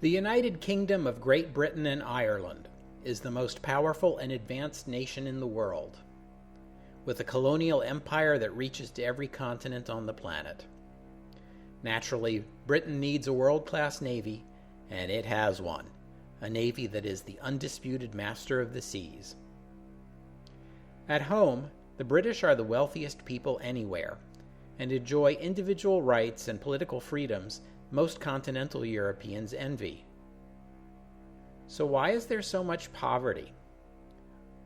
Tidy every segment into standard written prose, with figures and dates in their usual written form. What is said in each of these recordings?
The United Kingdom of Great Britain and Ireland is the most powerful and advanced nation in the world, with a colonial empire that reaches to every continent on the planet. Naturally, Britain needs a world-class navy, and it has one, a navy that is the undisputed master of the seas. At home, the British are the wealthiest people anywhere, and enjoy individual rights and political freedoms most continental Europeans envy. So why is there so much poverty?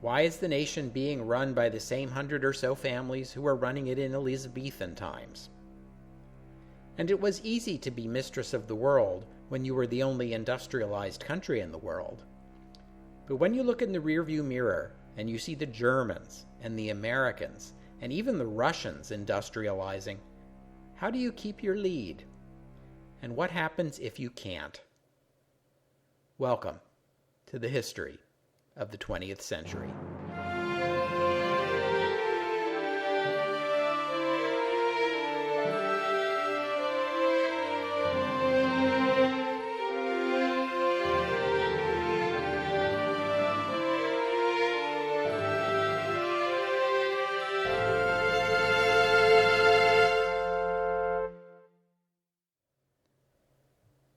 Why is the nation being run by the same 100 or so families who were running it in Elizabethan times? And it was easy to be mistress of the world when you were the only industrialized country in the world. But when you look in the rearview mirror and you see the Germans and the Americans and even the Russians industrializing, how do you keep your lead? And what happens if you can't? Welcome to the history of the 20th century.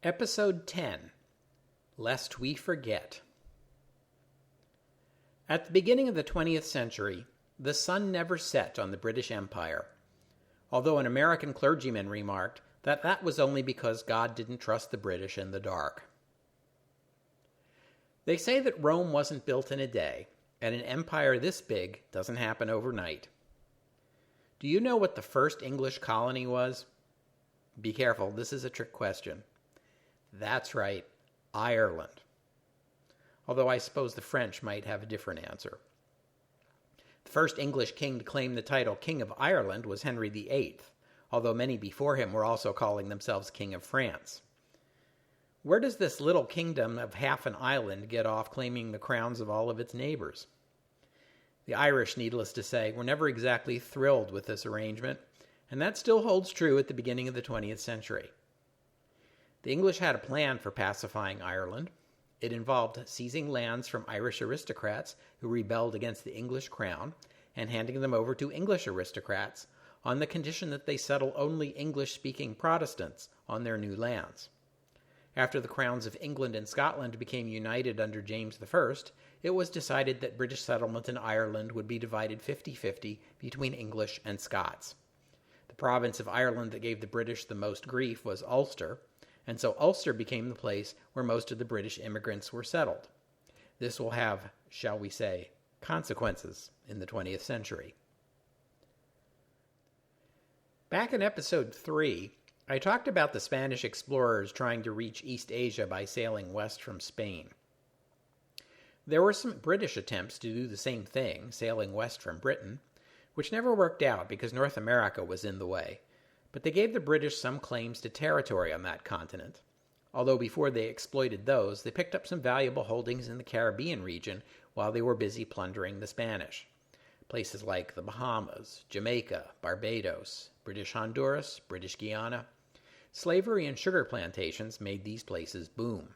Episode 10, Lest We Forget. At the beginning of the 20th century, the sun never set on the British Empire, although an American clergyman remarked that that was only because God didn't trust the British in the dark. They say that Rome wasn't built in a day, and an empire this big doesn't happen overnight. Do you know what the first English colony was? Be careful, this is a trick question. That's right, Ireland. Although I suppose the French might have a different answer. The first English king to claim the title King of Ireland was Henry VIII, although many before him were also calling themselves King of France. Where does this little kingdom of half an island get off claiming the crowns of all of its neighbors? The Irish, needless to say, were never exactly thrilled with this arrangement, and that still holds true at the beginning of the 20th century. The English had a plan for pacifying Ireland. It involved seizing lands from Irish aristocrats who rebelled against the English crown and handing them over to English aristocrats on the condition that they settle only English-speaking Protestants on their new lands. After the crowns of England and Scotland became united under James I, it was decided that British settlement in Ireland would be divided 50-50 between English and Scots. The province of Ireland that gave the British the most grief was Ulster, and so Ulster became the place where most of the British immigrants were settled. This will have, shall we say, consequences in the 20th century. Back in episode 3, I talked about the Spanish explorers trying to reach East Asia by sailing west from Spain. There were some British attempts to do the same thing, sailing west from Britain, which never worked out because North America was in the way. But they gave the British some claims to territory on that continent, although before they exploited those, they picked up some valuable holdings in the Caribbean region while they were busy plundering the Spanish. Places like the Bahamas, Jamaica, Barbados, British Honduras, British Guiana. Slavery and sugar plantations made these places boom.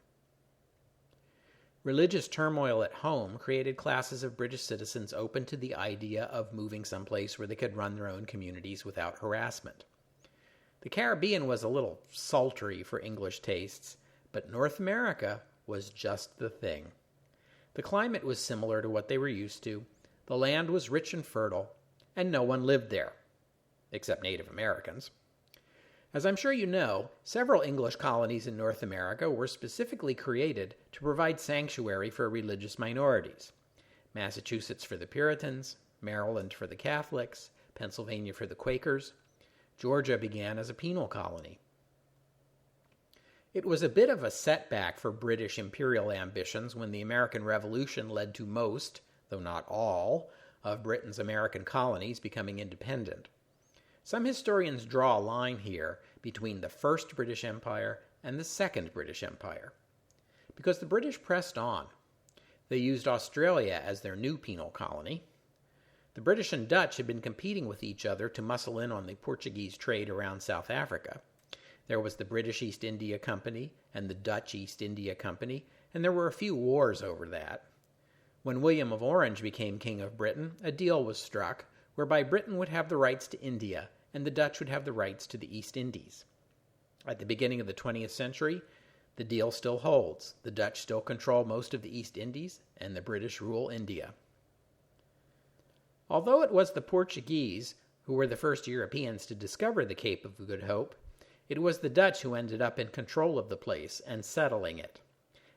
Religious turmoil at home created classes of British citizens open to the idea of moving someplace where they could run their own communities without harassment. The Caribbean was a little sultry for English tastes, but North America was just the thing. The climate was similar to what they were used to, the land was rich and fertile, and no one lived there, except Native Americans. As I'm sure you know, several English colonies in North America were specifically created to provide sanctuary for religious minorities. Massachusetts for the Puritans, Maryland for the Catholics, Pennsylvania for the Quakers. Georgia began as a penal colony. It was a bit of a setback for British imperial ambitions when the American Revolution led to most, though not all, of Britain's American colonies becoming independent. Some historians draw a line here between the First British Empire and the Second British Empire, because the British pressed on. They used Australia as their new penal colony. The British and Dutch had been competing with each other to muscle in on the Portuguese trade around South Africa. There was the British East India Company and the Dutch East India Company, and there were a few wars over that. When William of Orange became King of Britain, a deal was struck whereby Britain would have the rights to India and the Dutch would have the rights to the East Indies. At the beginning of the 20th century, the deal still holds. The Dutch still control most of the East Indies, and the British rule India. Although it was the Portuguese who were the first Europeans to discover the Cape of Good Hope, it was the Dutch who ended up in control of the place and settling it.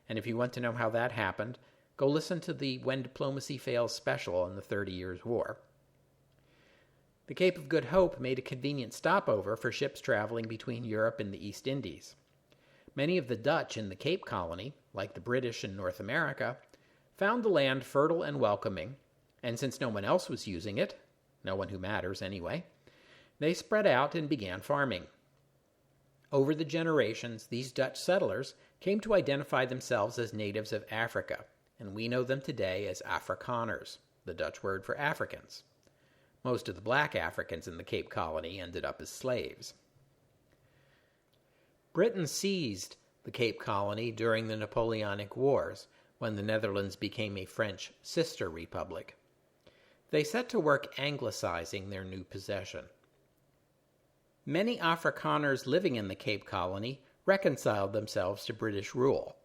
And if you want to know how that happened, go listen to the When Diplomacy Fails special on the 30 Years' War. The Cape of Good Hope made a convenient stopover for ships traveling between Europe and the East Indies. Many of the Dutch in the Cape Colony, like the British in North America, found the land fertile and welcoming, and since no one else was using it, no one who matters anyway, they spread out and began farming. Over the generations, these Dutch settlers came to identify themselves as natives of Africa, and we know them today as Afrikaners, the Dutch word for Africans. Most of the black Africans in the Cape Colony ended up as slaves. Britain seized the Cape Colony during the Napoleonic Wars, when the Netherlands became a French sister republic. They set to work anglicizing their new possession. Many Afrikaners living in the Cape Colony reconciled themselves to British rule,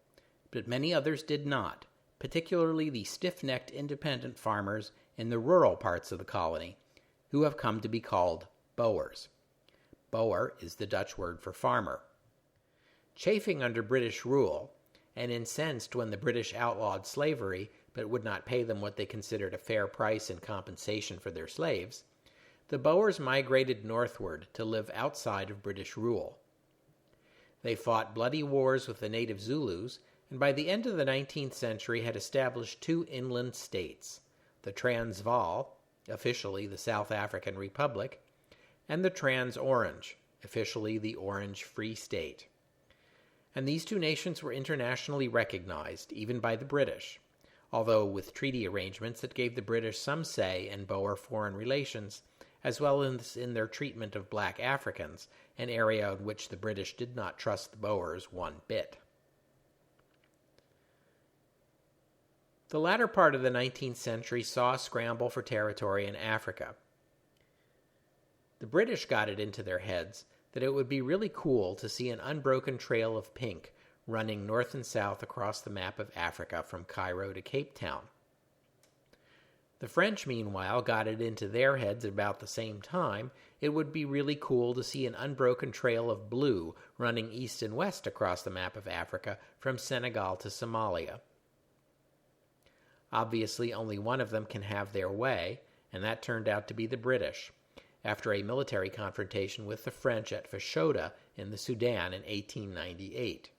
but many others did not, particularly the stiff-necked independent farmers in the rural parts of the colony, who have come to be called Boers. Boer is the Dutch word for farmer. Chafing under British rule, and incensed when the British outlawed slavery but would not pay them what they considered a fair price in compensation for their slaves, the Boers migrated northward to live outside of British rule. They fought bloody wars with the native Zulus, and by the end of the 19th century had established two inland states, the Transvaal, officially the South African Republic, and the Trans-Orange, officially the Orange Free State. And these two nations were internationally recognized, even by the British, although with treaty arrangements that gave the British some say in Boer foreign relations, as well as in their treatment of black Africans, an area in which the British did not trust the Boers one bit. The latter part of the 19th century saw a scramble for territory in Africa. The British got it into their heads that it would be really cool to see an unbroken trail of pink running north and south across the map of Africa from Cairo to Cape Town. The French, meanwhile, got it into their heads at about the same time it would be really cool to see an unbroken trail of blue running east and west across the map of Africa from Senegal to Somalia. Obviously, only one of them can have their way, and that turned out to be the British, after a military confrontation with the French at Fashoda in the Sudan in 1898.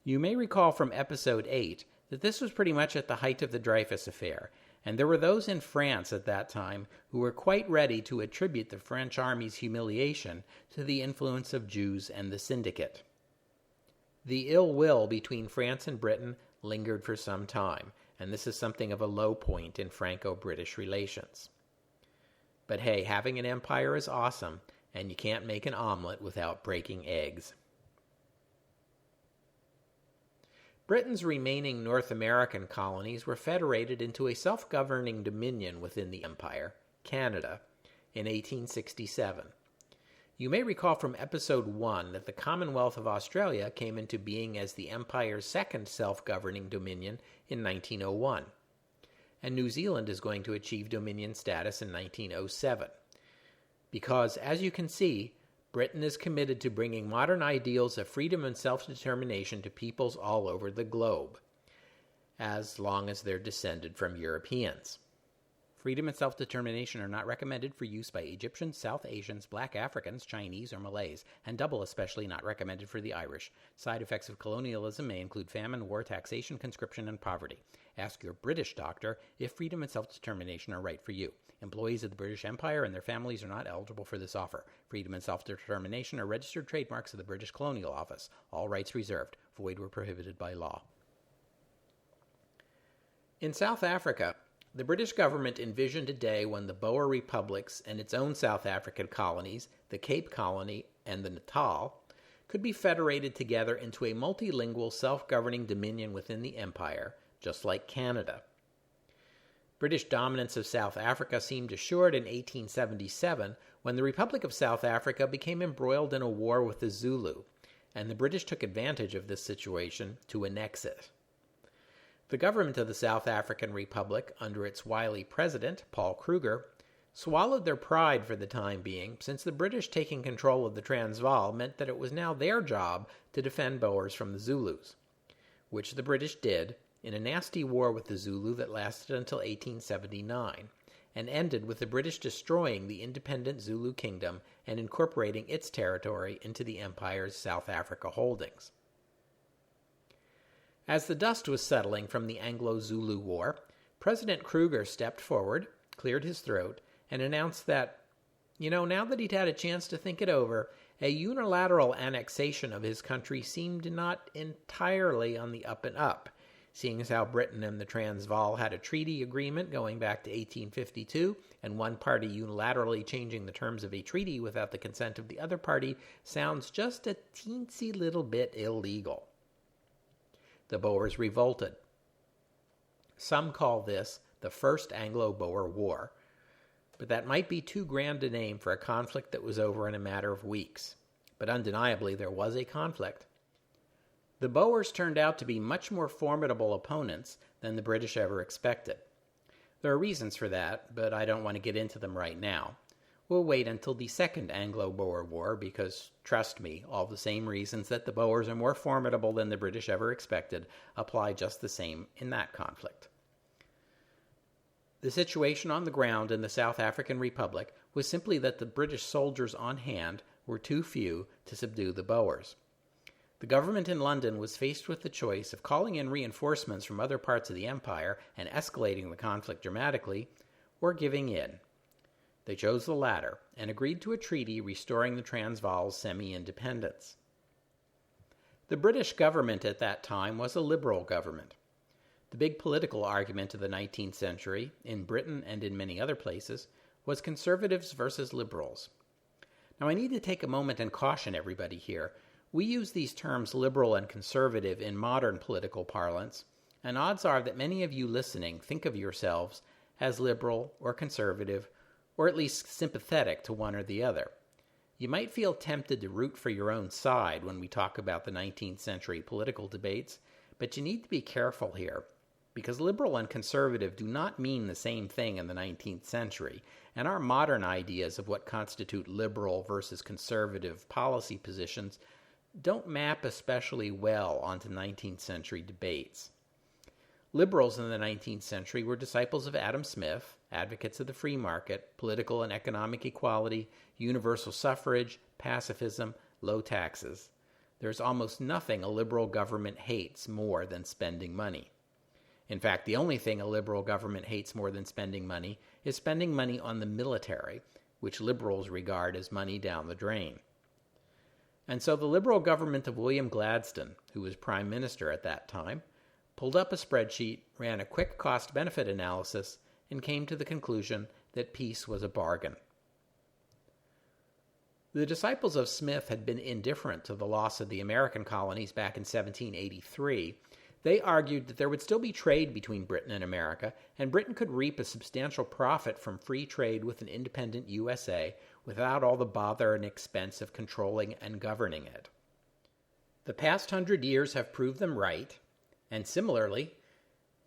You may recall from Episode 8 that this was pretty much at the height of the Dreyfus Affair, and there were those in France at that time who were quite ready to attribute the French army's humiliation to the influence of Jews and the Syndicate. The ill will between France and Britain lingered for some time, and this is something of a low point in Franco-British relations. But hey, having an empire is awesome, and you can't make an omelet without breaking eggs. Britain's remaining North American colonies were federated into a self-governing dominion within the empire, Canada, in 1867. You may recall from Episode 1 that the Commonwealth of Australia came into being as the empire's second self-governing dominion in 1901. And New Zealand is going to achieve dominion status in 1907. Because, as you can see, Britain is committed to bringing modern ideals of freedom and self-determination to peoples all over the globe, as long as they're descended from Europeans. Freedom and self-determination are not recommended for use by Egyptians, South Asians, Black Africans, Chinese, or Malays, and double especially not recommended for the Irish. Side effects of colonialism may include famine, war, taxation, conscription, and poverty. Ask your British doctor if freedom and self-determination are right for you. Employees of the British Empire and their families are not eligible for this offer. Freedom and self-determination are registered trademarks of the British Colonial Office. All rights reserved. Void where prohibited by law. In South Africa, the British government envisioned a day when the Boer republics and its own South African colonies, the Cape Colony and the Natal, could be federated together into a multilingual self-governing dominion within the empire, just like Canada. British dominance of South Africa seemed assured in 1877 when the Republic of South Africa became embroiled in a war with the Zulu, and the British took advantage of this situation to annex it. The government of the South African Republic, under its wily president, Paul Kruger, swallowed their pride for the time being, since the British taking control of the Transvaal meant that it was now their job to defend Boers from the Zulus, which the British did in a nasty war with the Zulu that lasted until 1879, and ended with the British destroying the independent Zulu kingdom and incorporating its territory into the empire's South Africa holdings. As the dust was settling from the Anglo-Zulu War, President Kruger stepped forward, cleared his throat, and announced that, now that he'd had a chance to think it over, a unilateral annexation of his country seemed not entirely on the up and up, seeing as how Britain and the Transvaal had a treaty agreement going back to 1852, and one party unilaterally changing the terms of a treaty without the consent of the other party sounds just a teensy little bit illegal. The Boers revolted. Some call this the First Anglo-Boer War, but that might be too grand a name for a conflict that was over in a matter of weeks. But undeniably, there was a conflict. The Boers turned out to be much more formidable opponents than the British ever expected. There are reasons for that, but I don't want to get into them right now. We'll wait until the Second Anglo-Boer War because, trust me, all the same reasons that the Boers are more formidable than the British ever expected apply just the same in that conflict. The situation on the ground in the South African Republic was simply that the British soldiers on hand were too few to subdue the Boers. The government in London was faced with the choice of calling in reinforcements from other parts of the empire and escalating the conflict dramatically, or giving in. They chose the latter and agreed to a treaty restoring the Transvaal's semi-independence. The British government at that time was a liberal government. The big political argument of the 19th century, in Britain and in many other places, was conservatives versus liberals. Now I need to take a moment and caution everybody here. We use these terms liberal and conservative in modern political parlance, and odds are that many of you listening think of yourselves as liberal or conservative, or at least sympathetic to one or the other. You might feel tempted to root for your own side when we talk about the 19th century political debates, but you need to be careful here, because liberal and conservative do not mean the same thing in the 19th century, and our modern ideas of what constitute liberal versus conservative policy positions don't map especially well onto 19th century debates. Liberals in the 19th century were disciples of Adam Smith, advocates of the free market, political and economic equality, universal suffrage, pacifism, low taxes. There's almost nothing a liberal government hates more than spending money. In fact, the only thing a liberal government hates more than spending money is spending money on the military, which liberals regard as money down the drain. And so the liberal government of William Gladstone, who was prime minister at that time, pulled up a spreadsheet, ran a quick cost-benefit analysis, and came to the conclusion that peace was a bargain. The disciples of Smith had been indifferent to the loss of the American colonies back in 1783. They argued that there would still be trade between Britain and America, and Britain could reap a substantial profit from free trade with an independent USA without all the bother and expense of controlling and governing it. The past 100 years have proved them right, and similarly,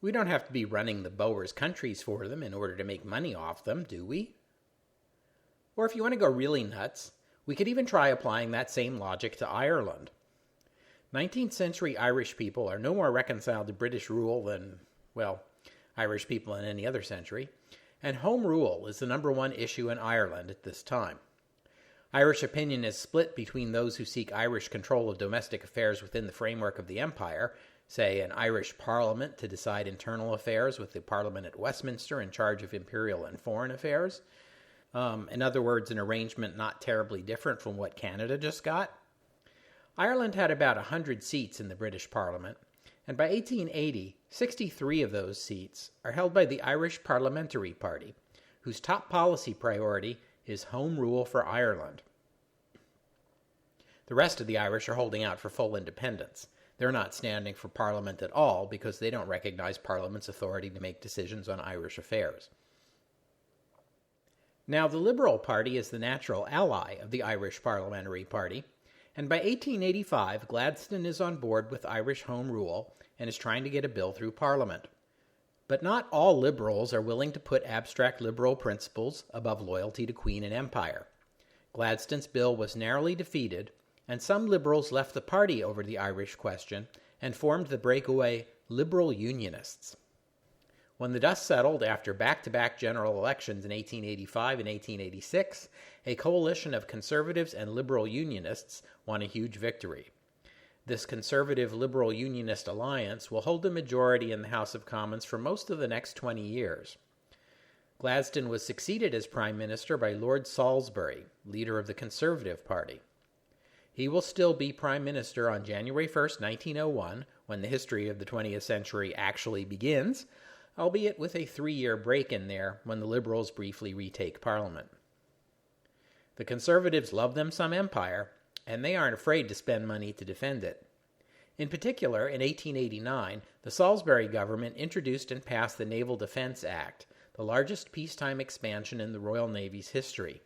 we don't have to be running the Boers' countries for them in order to make money off them, do we? Or if you want to go really nuts, we could even try applying that same logic to Ireland. 19th century Irish people are no more reconciled to British rule than, Irish people in any other century, and home rule is the number one issue in Ireland at this time. Irish opinion is split between those who seek Irish control of domestic affairs within the framework of the empire, say an Irish parliament to decide internal affairs with the parliament at Westminster in charge of imperial and foreign affairs. In other words, an arrangement not terribly different from what Canada just got. Ireland had about 100 seats in the British Parliament, and by 1880, 63 of those seats are held by the Irish Parliamentary Party, whose top policy priority is home rule for Ireland. The rest of the Irish are holding out for full independence. They're not standing for Parliament at all because they don't recognize Parliament's authority to make decisions on Irish affairs. Now, the Liberal Party is the natural ally of the Irish Parliamentary Party, and by 1885, Gladstone is on board with Irish Home Rule and is trying to get a bill through Parliament. But not all liberals are willing to put abstract liberal principles above loyalty to Queen and Empire. Gladstone's bill was narrowly defeated, and some liberals left the party over the Irish question and formed the breakaway Liberal Unionists. When the dust settled after back-to-back general elections in 1885 and 1886, a coalition of conservatives and liberal unionists won a huge victory. This conservative-liberal unionist alliance will hold a majority in the House of Commons for most of the next 20 years. Gladstone was succeeded as Prime Minister by Lord Salisbury, leader of the Conservative Party. He will still be Prime Minister on January 1st, 1901, when the history of the 20th century actually begins, albeit with a 3-year break in there when the Liberals briefly retake Parliament. The Conservatives love them some empire, and they aren't afraid to spend money to defend it. In particular, in 1889, the Salisbury government introduced and passed the Naval Defense Act, the largest peacetime expansion in the Royal Navy's history.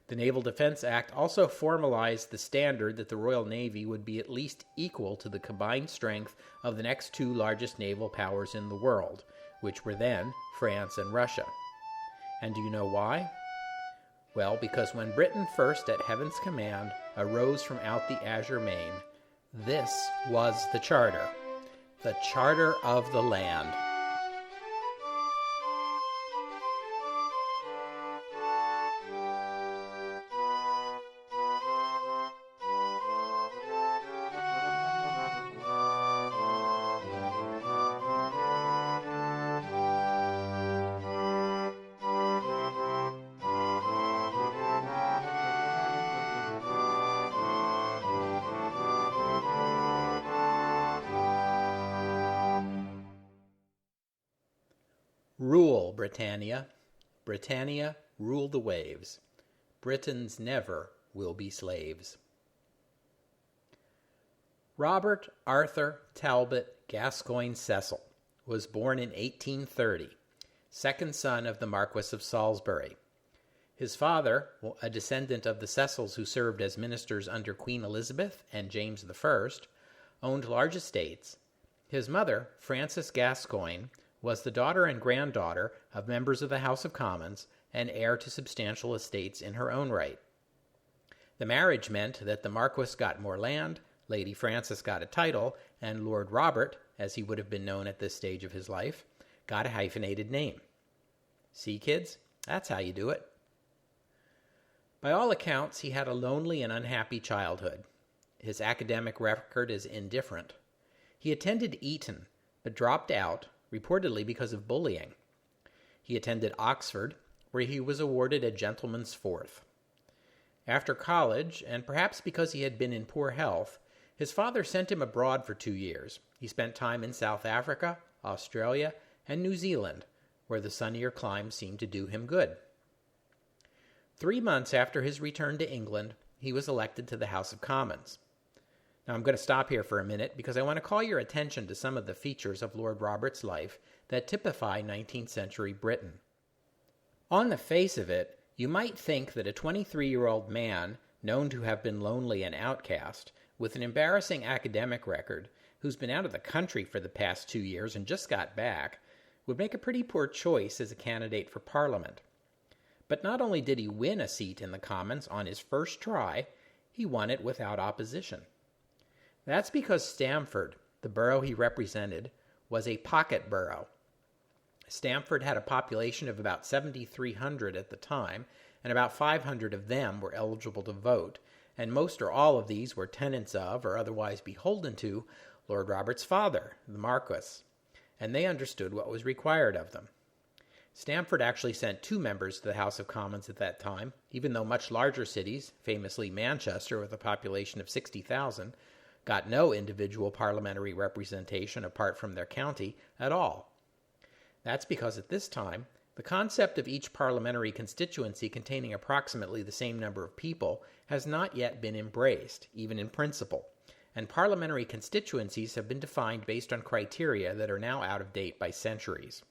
The Naval Defense Act also formalized the standard that the Royal Navy would be at least equal to the combined strength of the next two largest naval powers in the world, which were then France and Russia. And do you know why? Well, because when Britain first at heaven's command arose from out the azure main, this was the charter of the land. Rule, Britannia. Britannia, rule the waves. Britons never will be slaves. Robert Arthur Talbot Gascoigne Cecil was born in 1830, second son of the Marquess of Salisbury. His father, a descendant of the Cecils who served as ministers under Queen Elizabeth and James I, owned large estates. His mother, Frances Gascoigne, was the daughter and granddaughter of members of the House of Commons and heir to substantial estates in her own right. The marriage meant that the Marquess got more land, Lady Frances got a title, and Lord Robert, as he would have been known at this stage of his life, got a hyphenated name. See, kids? That's how you do it. By all accounts, he had a lonely and unhappy childhood. His academic record is indifferent. He attended Eton, but dropped out, reportedly because of bullying. He attended Oxford, where he was awarded a gentleman's fourth. After college, and perhaps because he had been in poor health, his father sent him abroad for 2 years. He spent time in South Africa, Australia, and New Zealand, where the sunnier climes seemed to do him good. 3 months after his return to England, he was elected to the House of Commons. Now I'm going to stop here for a minute because I want to call your attention to some of the features of Lord Robert's life that typify 19th century Britain. On the face of it, you might think that a 23-year-old man, known to have been lonely and outcast, with an embarrassing academic record, who's been out of the country for the past 2 years and just got back, would make a pretty poor choice as a candidate for Parliament. But not only did he win a seat in the Commons on his first try, he won it without opposition. That's because Stamford, the borough he represented, was a pocket borough. Stamford had a population of about 7,300 at the time, and about 500 of them were eligible to vote, and most or all of these were tenants of, or otherwise beholden to, Lord Robert's father, the Marquess, and they understood what was required of them. Stamford actually sent 2 members to the House of Commons at that time, even though much larger cities, famously Manchester with a population of 60,000, got no individual parliamentary representation apart from their county at all. That's because at this time, The concept of each parliamentary constituency containing approximately the same number of people has not yet been embraced, even in principle, and parliamentary constituencies have been defined based on criteria that are now out of date by centuries.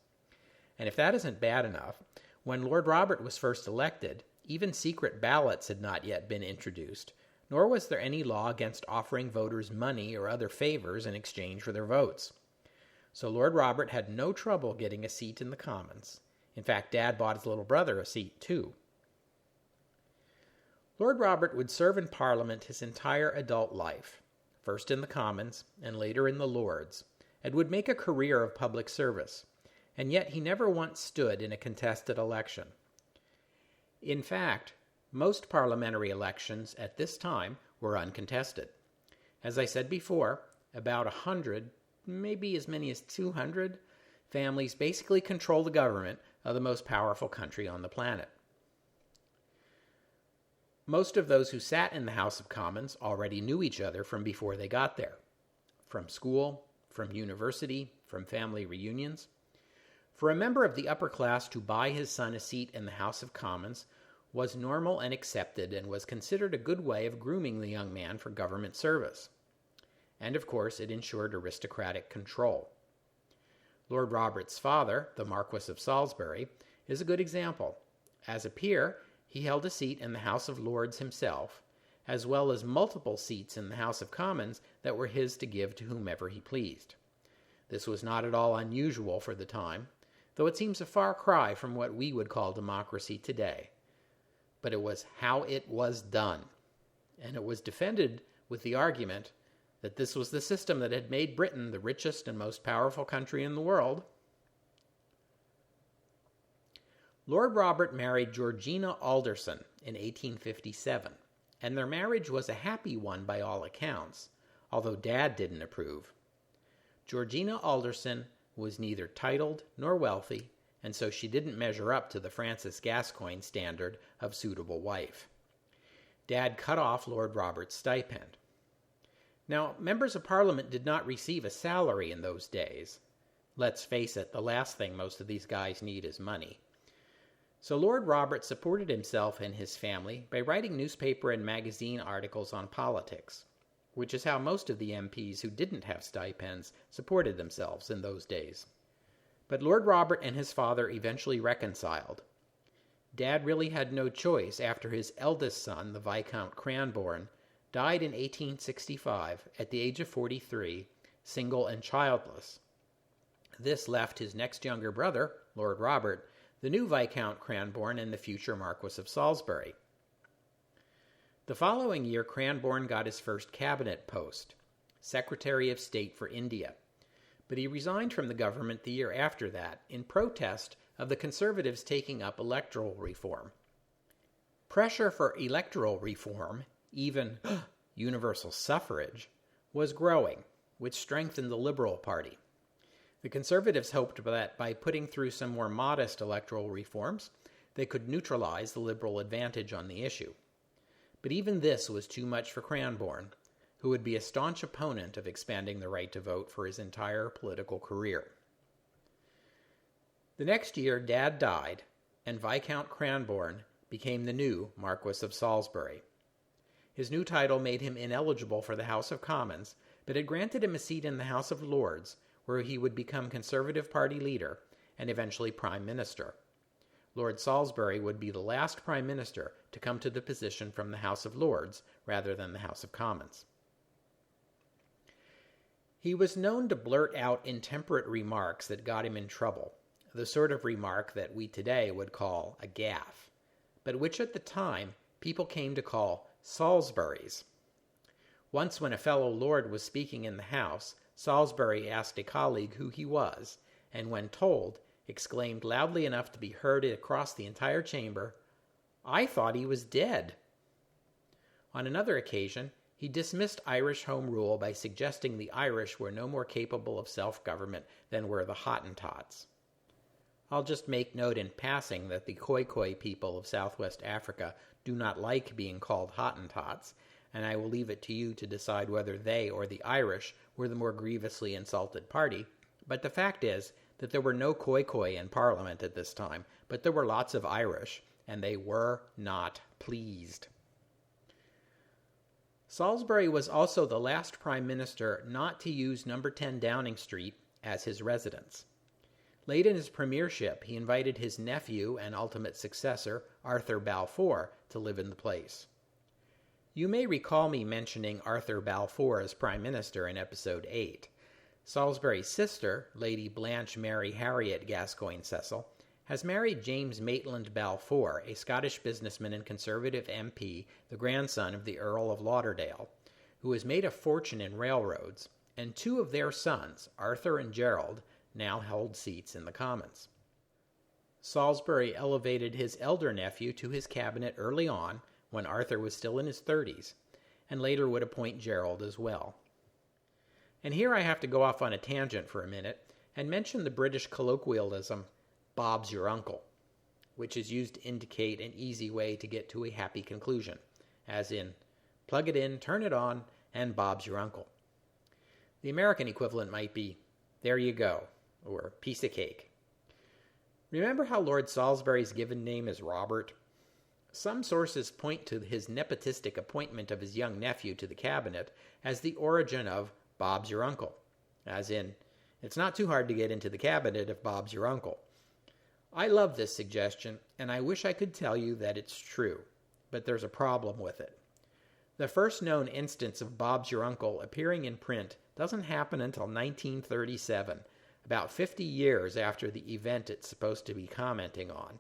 And if that isn't bad enough, when Lord Robert was first elected, even secret ballots had not yet been introduced, nor was there any law against offering voters money or other favors in exchange for their votes. So Lord Robert had no trouble getting a seat in the Commons. In fact, Dad bought his little brother a seat, too. Lord Robert would serve in Parliament his entire adult life, first in the Commons and later in the Lords, and would make a career of public service, and yet he never once stood in a contested election. In fact, most parliamentary elections at this time were uncontested. As I said before, about 100, maybe as many as 200, families basically control the government of the most powerful country on the planet. Most of those who sat in the House of Commons already knew each other from before they got there, from school, from university, from family reunions. For a member of the upper class to buy his son a seat in the House of Commons was normal and accepted and was considered a good way of grooming the young man for government service. And of course, it ensured aristocratic control. Lord Robert's father, the Marquis of Salisbury, is a good example. As a peer, he held a seat in the House of Lords himself, as well as multiple seats in the House of Commons that were his to give to whomever he pleased. This was not at all unusual for the time, though it seems a far cry from what we would call democracy today. But it was how it was done, and it was defended with the argument that this was the system that had made Britain the richest and most powerful country in the world. Lord Robert married Georgina Alderson in 1857, and their marriage was a happy one by all accounts, although Dad didn't approve. Georgina Alderson was neither titled nor wealthy, and so she didn't measure up to the Francis Gascoigne standard of suitable wife. Dad cut off Lord Robert's stipend. Now, members of Parliament did not receive a salary in those days. Let's face it, the last thing most of these guys need is money. So Lord Robert supported himself and his family by writing newspaper and magazine articles on politics, which is how most of the MPs who didn't have stipends supported themselves in those days. But Lord Robert and his father eventually reconciled. Dad really had no choice after his eldest son, the Viscount Cranborne, died in 1865 at the age of 43, single and childless. This left his next younger brother, Lord Robert, the new Viscount Cranborne and the future Marquis of Salisbury. The following year, Cranborne got his first cabinet post, Secretary of State for India, but he resigned from the government the year after that in protest of the Conservatives taking up electoral reform. Pressure for electoral reform, even universal suffrage, was growing, which strengthened the Liberal Party. The Conservatives hoped that by putting through some more modest electoral reforms, they could neutralize the Liberal advantage on the issue. But even this was too much for Cranborne, who would be a staunch opponent of expanding the right to vote for his entire political career. The next year, Dad died, and Viscount Cranborne became the new Marquis of Salisbury. His new title made him ineligible for the House of Commons, but it granted him a seat in the House of Lords, where he would become Conservative Party leader and eventually Prime Minister. Lord Salisbury would be the last Prime Minister to come to the position from the House of Lords rather than the House of Commons. He was known to blurt out intemperate remarks that got him in trouble, the sort of remark that we today would call a gaffe, but which at the time people came to call Salisbury's. Once when a fellow lord was speaking in the House, Salisbury asked a colleague who he was, and when told, exclaimed loudly enough to be heard across the entire chamber, "I thought he was dead." On another occasion, he dismissed Irish Home Rule by suggesting the Irish were no more capable of self-government than were the Hottentots. I'll just make note in passing that the Khoikhoi people of Southwest Africa do not like being called Hottentots, and I will leave it to you to decide whether they or the Irish were the more grievously insulted party, but the fact is that there were no Khoikhoi in Parliament at this time, but there were lots of Irish, and they were not pleased. Salisbury was also the last prime minister not to use number 10 Downing Street as his residence. Late in his premiership, he invited his nephew and ultimate successor, Arthur Balfour, to live in the place. You may recall me mentioning Arthur Balfour as prime minister in episode 8. Salisbury's sister, Lady Blanche Mary Harriet Gascoigne Cecil, has married James Maitland Balfour, a Scottish businessman and Conservative MP, the grandson of the Earl of Lauderdale, who has made a fortune in railroads, and two of their sons, Arthur and Gerald, now held seats in the Commons. Salisbury elevated his elder nephew to his cabinet early on, when Arthur was still in his 30s, and later would appoint Gerald as well. And here I have to go off on a tangent for a minute and mention the British colloquialism, Bob's your uncle, which is used to indicate an easy way to get to a happy conclusion, as in, plug it in, turn it on, and Bob's your uncle. The American equivalent might be, there you go, or piece of cake. Remember how Lord Salisbury's given name is Robert? Some sources point to his nepotistic appointment of his young nephew to the cabinet as the origin of Bob's your uncle, as in, it's not too hard to get into the cabinet if Bob's your uncle. I love this suggestion, and I wish I could tell you that it's true, but there's a problem with it. The first known instance of Bob's your uncle appearing in print doesn't happen until 1937, about 50 years after the event it's supposed to be commenting on.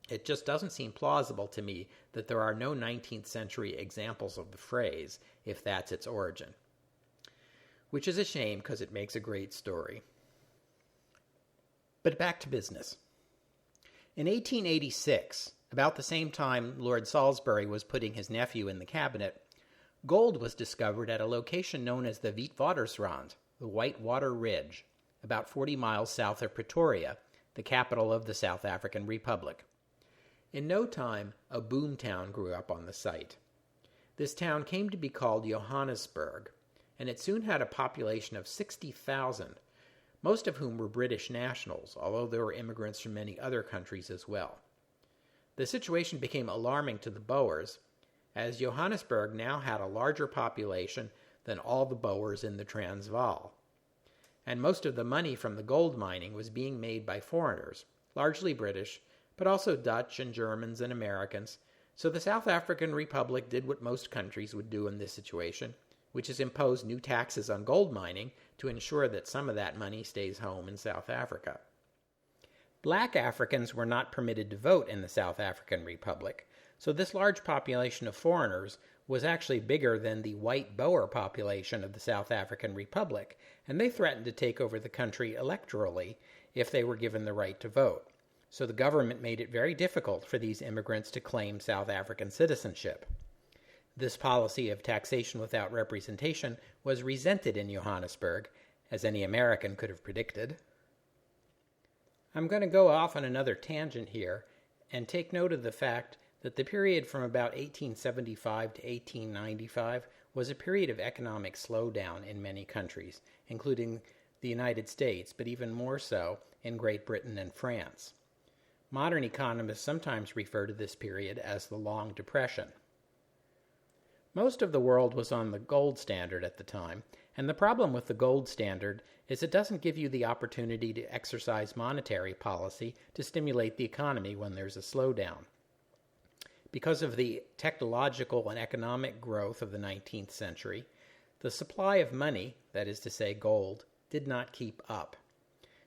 It just doesn't seem plausible to me that there are no 19th century examples of the phrase, if that's its origin. Which is a shame because it makes a great story. But back to business. In 1886, about the same time Lord Salisbury was putting his nephew in the cabinet, gold was discovered at a location known as the Witwatersrand, the Whitewater Ridge, about 40 miles south of Pretoria, the capital of the South African Republic. In no time, a boom town grew up on the site. This town came to be called Johannesburg, and it soon had a population of 60,000, most of whom were British nationals, although there were immigrants from many other countries as well. The situation became alarming to the Boers, as Johannesburg now had a larger population than all the Boers in the Transvaal. And most of the money from the gold mining was being made by foreigners, largely British, but also Dutch and Germans and Americans, so the South African Republic did what most countries would do in this situation, which is impose new taxes on gold mining to ensure that some of that money stays home in South Africa. Black Africans were not permitted to vote in the South African Republic, so this large population of foreigners was actually bigger than the white Boer population of the South African Republic, and they threatened to take over the country electorally if they were given the right to vote. So the government made it very difficult for these immigrants to claim South African citizenship. This policy of taxation without representation was resented in Johannesburg, as any American could have predicted. I'm going to go off on another tangent here and take note of the fact that the period from about 1875 to 1895 was a period of economic slowdown in many countries, including the United States, but even more so in Great Britain and France. Modern economists sometimes refer to this period as the Long Depression. Most of the world was on the gold standard at the time, and the problem with the gold standard is it doesn't give you the opportunity to exercise monetary policy to stimulate the economy when there's a slowdown. Because of the technological and economic growth of the 19th century, the supply of money, that is to say gold, did not keep up.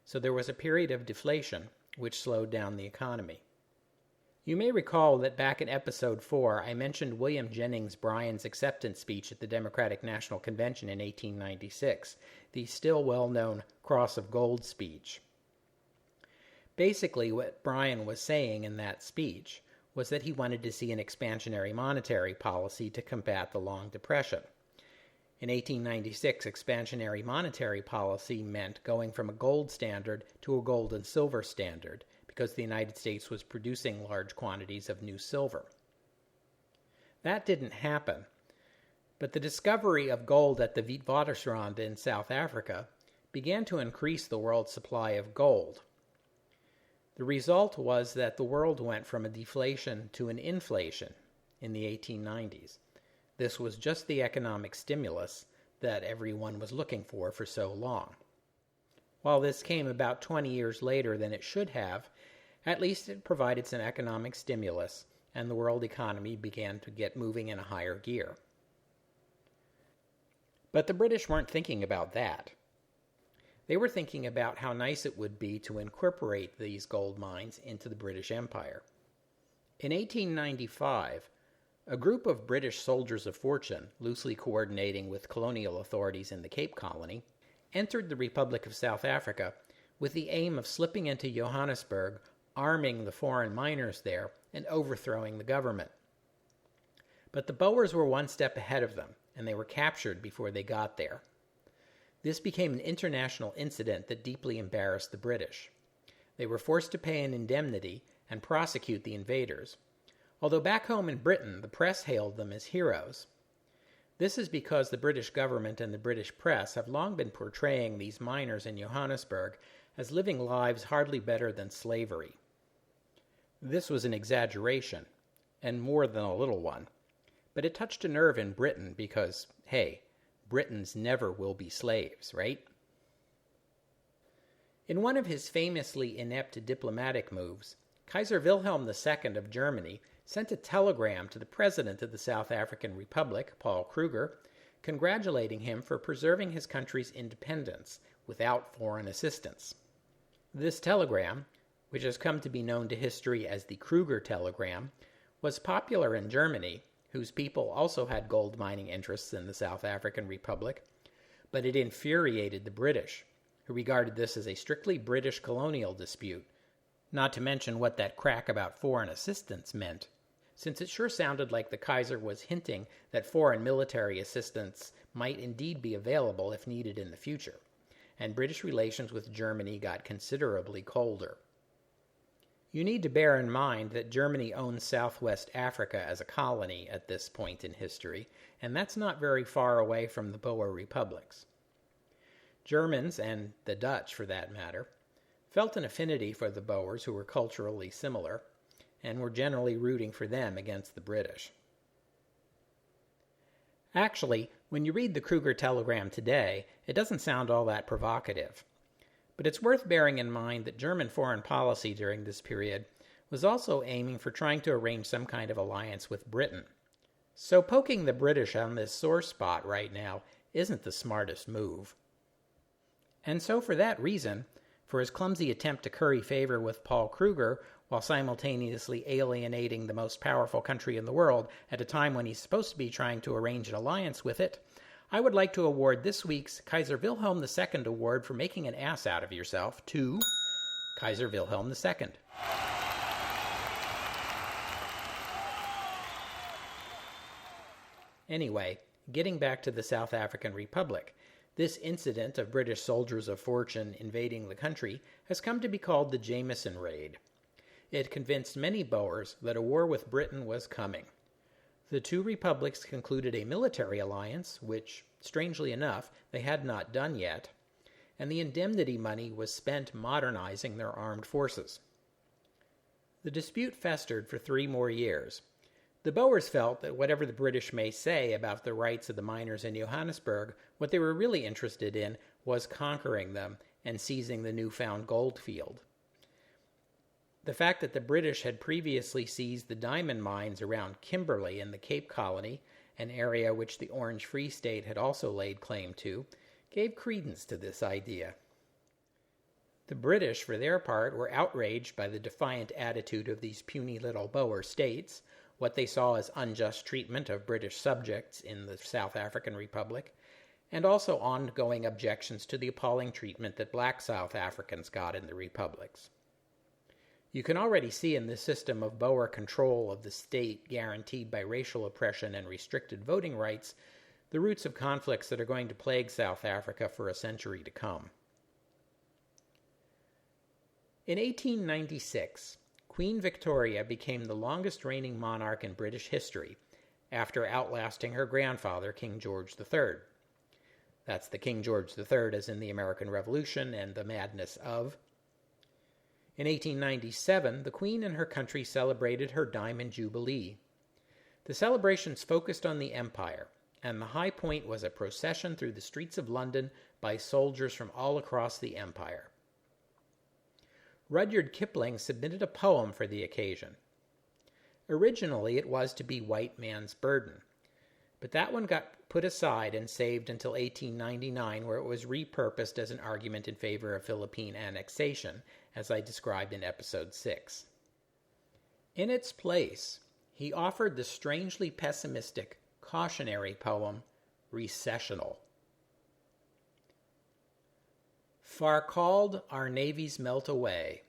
So there was a period of deflation, which slowed down the economy. You may recall that back in episode 4, I mentioned William Jennings Bryan's acceptance speech at the Democratic National Convention in 1896, the still well-known Cross of Gold speech. Basically, what Bryan was saying in that speech was that he wanted to see an expansionary monetary policy to combat the Long Depression. In 1896, expansionary monetary policy meant going from a gold standard to a gold and silver standard, because the United States was producing large quantities of new silver. That didn't happen, but the discovery of gold at the Witwatersrand in South Africa began to increase the world's supply of gold. The result was that the world went from a deflation to an inflation in the 1890s. This was just the economic stimulus that everyone was looking for so long. While this came about 20 years later than it should have, at least it provided some economic stimulus, and the world economy began to get moving in a higher gear. But the British weren't thinking about that. They were thinking about how nice it would be to incorporate these gold mines into the British Empire. In 1895, a group of British soldiers of fortune, loosely coordinating with colonial authorities in the Cape Colony, entered the Republic of South Africa with the aim of slipping into Johannesburg, arming the foreign miners there, and overthrowing the government. But the Boers were one step ahead of them, and they were captured before they got there. This became an international incident that deeply embarrassed the British. They were forced to pay an indemnity and prosecute the invaders, although back home in Britain the press hailed them as heroes. This is because the British government and the British press have long been portraying these miners in Johannesburg as living lives hardly better than slavery. This was an exaggeration, and more than a little one, but it touched a nerve in Britain because, hey, Britons never will be slaves, right? In one of his famously inept diplomatic moves, Kaiser Wilhelm II of Germany sent a telegram to the president of the South African Republic, Paul Kruger, congratulating him for preserving his country's independence without foreign assistance. This telegram, which has come to be known to history as the Kruger telegram, was popular in Germany, whose people also had gold mining interests in the South African Republic, but it infuriated the British, who regarded this as a strictly British colonial dispute, not to mention what that crack about foreign assistance meant, since it sure sounded like the Kaiser was hinting that foreign military assistance might indeed be available if needed in the future, and British relations with Germany got considerably colder. You need to bear in mind that Germany owns Southwest Africa as a colony at this point in history, and that's not very far away from the Boer republics. Germans, and the Dutch for that matter, felt an affinity for the Boers, who were culturally similar, and were generally rooting for them against the British. Actually, when you read the Kruger telegram today, it doesn't sound all that provocative. But it's worth bearing in mind that German foreign policy during this period was also aiming for trying to arrange some kind of alliance with Britain. So poking the British on this sore spot right now isn't the smartest move. And so for that reason, for his clumsy attempt to curry favor with Paul Kruger while simultaneously alienating the most powerful country in the world at a time when he's supposed to be trying to arrange an alliance with it, I would like to award this week's Kaiser Wilhelm II Award for making an ass out of yourself to Kaiser Wilhelm II. Anyway, getting back to the South African Republic, this incident of British soldiers of fortune invading the country has come to be called the Jameson Raid. It convinced many Boers that a war with Britain was coming. The two republics concluded a military alliance, which, strangely enough, they had not done yet, and the indemnity money was spent modernizing their armed forces. The dispute festered for 3 more years. The Boers felt that whatever the British may say about the rights of the miners in Johannesburg, what they were really interested in was conquering them and seizing the newfound gold field. The fact that the British had previously seized the diamond mines around Kimberley in the Cape Colony, an area which the Orange Free State had also laid claim to, gave credence to this idea. The British, for their part, were outraged by the defiant attitude of these puny little Boer states, what they saw as unjust treatment of British subjects in the South African Republic, and also ongoing objections to the appalling treatment that black South Africans got in the republics. You can already see in this system of Boer control of the state guaranteed by racial oppression and restricted voting rights the roots of conflicts that are going to plague South Africa for a century to come. In 1896, Queen Victoria became the longest reigning monarch in British history, after outlasting her grandfather, King George III. That's the King George III as in the American Revolution and the madness of. In 1897, the Queen and her country celebrated her Diamond Jubilee. The celebrations focused on the Empire, and the high point was a procession through the streets of London by soldiers from all across the Empire. Rudyard Kipling submitted a poem for the occasion. Originally, it was to be White Man's Burden, but that one got put aside and saved until 1899, where it was repurposed as an argument in favor of Philippine annexation, as I described in episode 6. In its place, he offered the strangely pessimistic, cautionary poem, Recessional. Far called, our navies melt away.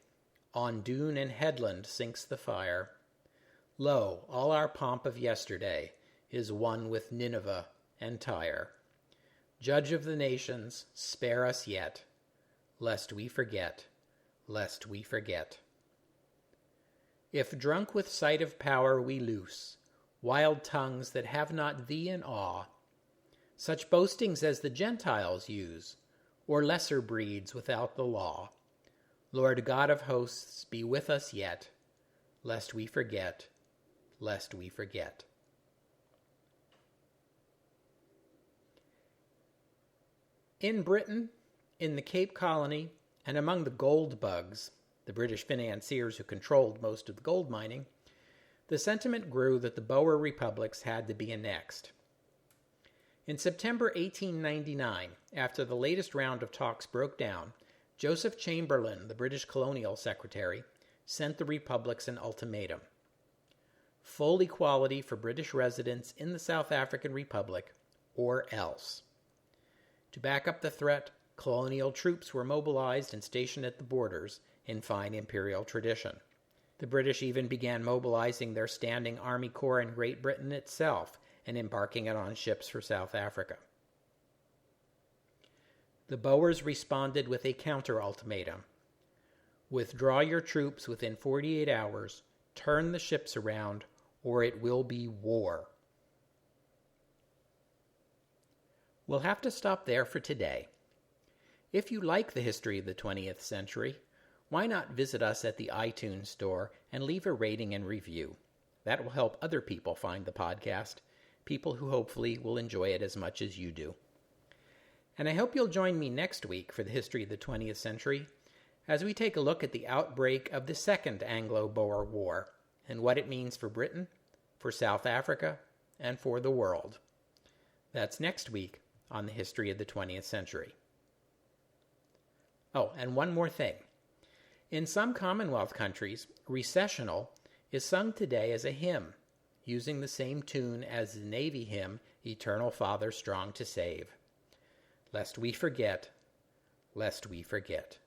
On dune and headland sinks the fire. Lo, all our pomp of yesterday is one with Nineveh and Tyre. Judge of the nations, spare us yet, lest we forget, lest we forget. If drunk with sight of power we loose wild tongues that have not thee in awe, such boastings as the Gentiles use, or lesser breeds without the law, Lord God of hosts, be with us yet, lest we forget, lest we forget. In Britain, in the Cape Colony, and among the gold bugs, the British financiers who controlled most of the gold mining, the sentiment grew that the Boer republics had to be annexed. In September 1899, after the latest round of talks broke down, Joseph Chamberlain, the British colonial secretary, sent the republics an ultimatum. Full equality for British residents in the South African Republic, or else. To back up the threat, colonial troops were mobilized and stationed at the borders in fine imperial tradition. The British even began mobilizing their standing army corps in Great Britain itself and embarking it on ships for South Africa. The Boers responded with a counter-ultimatum. Withdraw your troops within 48 hours, turn the ships around, or it will be war. We'll have to stop there for today. If you like the history of the 20th century, why not visit us at the iTunes store and leave a rating and review? That will help other people find the podcast, people who hopefully will enjoy it as much as you do. And I hope you'll join me next week for the history of the 20th century as we take a look at the outbreak of the Second Anglo-Boer War and what it means for Britain, for South Africa, and for the world. That's next week on the history of the 20th century. Oh, and one more thing. In some Commonwealth countries, Recessional is sung today as a hymn, using the same tune as the Navy hymn, Eternal Father Strong to Save. Lest we forget, lest we forget.